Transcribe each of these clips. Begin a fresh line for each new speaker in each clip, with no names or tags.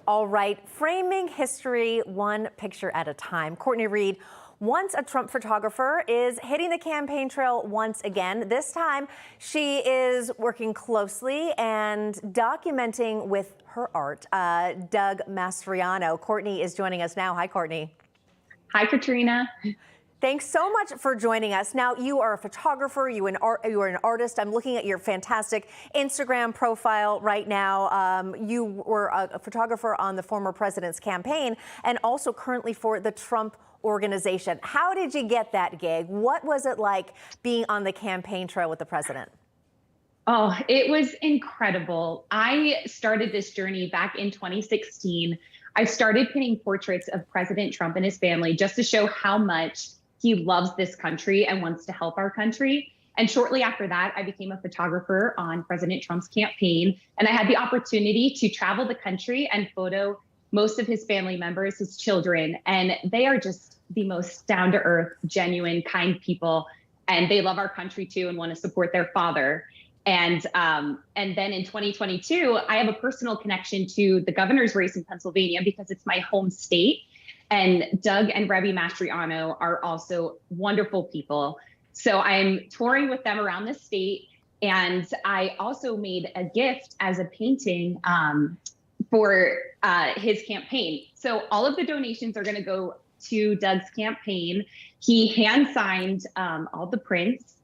All right, framing history one picture at a time. Courtney Reed, once a Trump photographer, is hitting the campaign trail once again. This time, she is working closely and documenting with her art. Doug Mastriano. Courtney is joining us now. Hi, Courtney.
Hi, Katrina.
Thanks so much for joining us. Now, you are a photographer, you are an artist. I'm looking at your fantastic Instagram profile right now. You were a photographer on the former president's campaign and also currently for the Trump organization. How did you get that gig? What was it like being on the campaign trail with the president?
Oh, it was incredible. I started this journey back in 2016. I started painting portraits of President Trump and his family just to show how much he loves this country and wants to help our country. And shortly after that, I became a photographer on President Trump's campaign. And I had the opportunity to travel the country and photo most of his family members, his children. And they are just the most down-to-earth, genuine, kind people. And they love our country too and want to support their father. And then in 2022, I have a personal connection to the governor's race in Pennsylvania because it's my home state. And Doug and Rebby Mastriano are also wonderful people. So I'm touring with them around the state. And I also made a gift as a painting for his campaign. So all of the donations are going to go to Doug's campaign. He hand signed all the prints.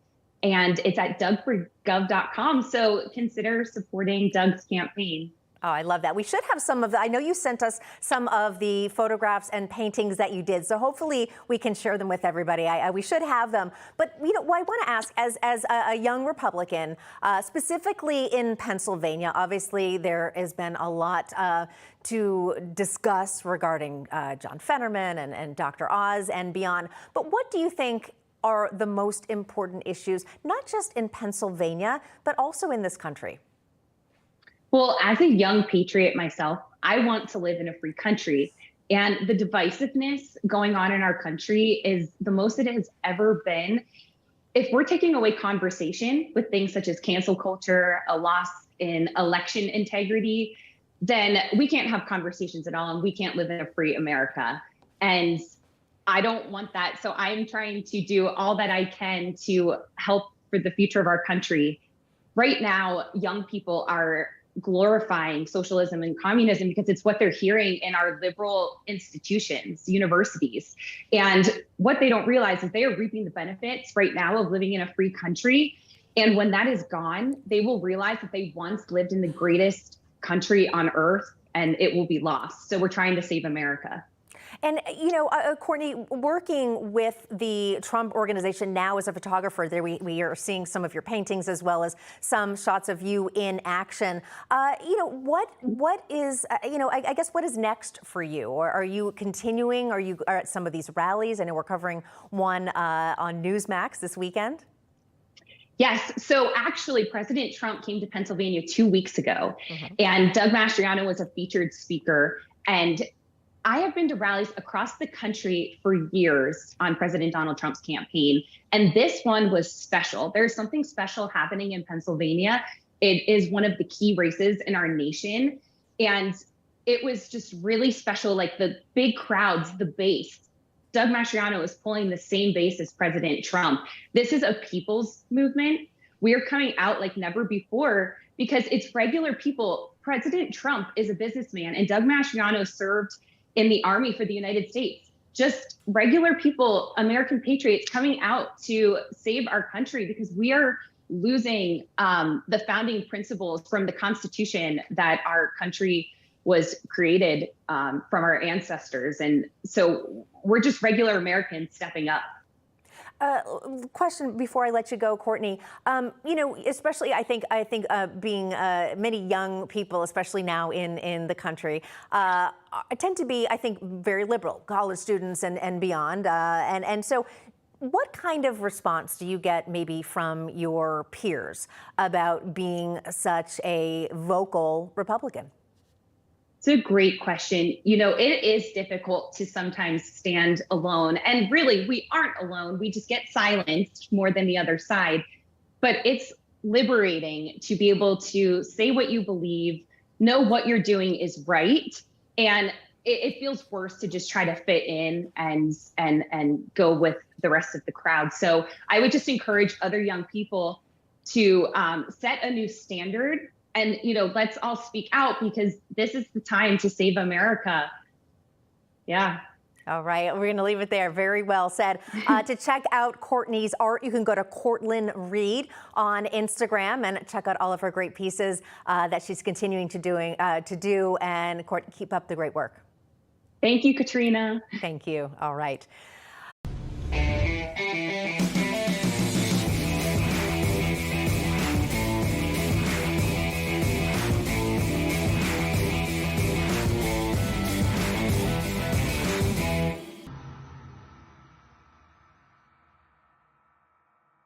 And it's at dougforgov.com. So consider supporting Doug's campaign.
Oh, I love that. We should have some of the, I know you sent us some of the photographs and paintings that you did. So hopefully we can share them with everybody. We should have them. But, you know, I want to ask, as a young Republican, specifically in Pennsylvania, obviously there has been a lot to discuss regarding John Fetterman and Dr. Oz and beyond. But what do you think are the most important issues, not just in Pennsylvania, but also in this country?
Well, as a young patriot myself, I want to live in a free country. And the divisiveness going on in our country is the most it has ever been. If we're taking away conversation with things such as cancel culture, a loss in election integrity, then we can't have conversations at all, and we can't live in a free America. And I don't want that. So I'm trying to do all that I can to help for the future of our country. Right now, young people are glorifying socialism and communism because it's what they're hearing in our liberal institutions, universities. And what they don't realize is they are reaping the benefits right now of living in a free country. And when that is gone, they will realize that they once lived in the greatest country on earth and it will be lost. So we're trying to save America.
And, you know, Courtney, working with the Trump organization now as a photographer, there we are seeing some of your paintings as well as some shots of you in action. You know, what is, you know, I guess what is next for you? Or are you continuing? Are you at some of these rallies? I know we're covering one on Newsmax this weekend.
Yes. So actually, President Trump came to Pennsylvania 2 weeks ago, and Doug Mastriano was a featured speaker. And I have been to rallies across the country for years on President Donald Trump's campaign, and this one was special. There's something special happening in Pennsylvania. It is one of the key races in our nation, and it was just really special, like the big crowds, the base. Doug Mastriano is pulling the same base as President Trump. This is a people's movement. We are coming out like never before because it's regular people. President Trump is a businessman, and Doug Mastriano served in the Army for the United States. Just regular people, American patriots coming out to save our country because we are losing the founding principles from the Constitution that our country was created from our ancestors. And so we're just regular Americans stepping up.
Question before I let you go, Courtney. You know, especially I think being many young people, especially now in the country, tend to be, I think, very liberal, college students and beyond. And so what kind of response do you get maybe from your peers about being such a vocal Republican?
It's a great question. You know, it is difficult to sometimes stand alone. And really, we aren't alone. We just get silenced more than the other side. But it's liberating to be able to say what you believe, know what you're doing is right, And it feels worse to just try to fit in and go with the rest of the crowd. So I would just encourage other young people to set a new standard, and let's all speak out, because this is the time to save America. Yeah.
All right, we're going to leave it there. Very well said. To check out Courtney's art, you can go to Courtney Reed on Instagram and check out all of her great pieces that she's continuing to do. And Courtney, keep up the great work.
Thank you, Katrina.
Thank you. All right.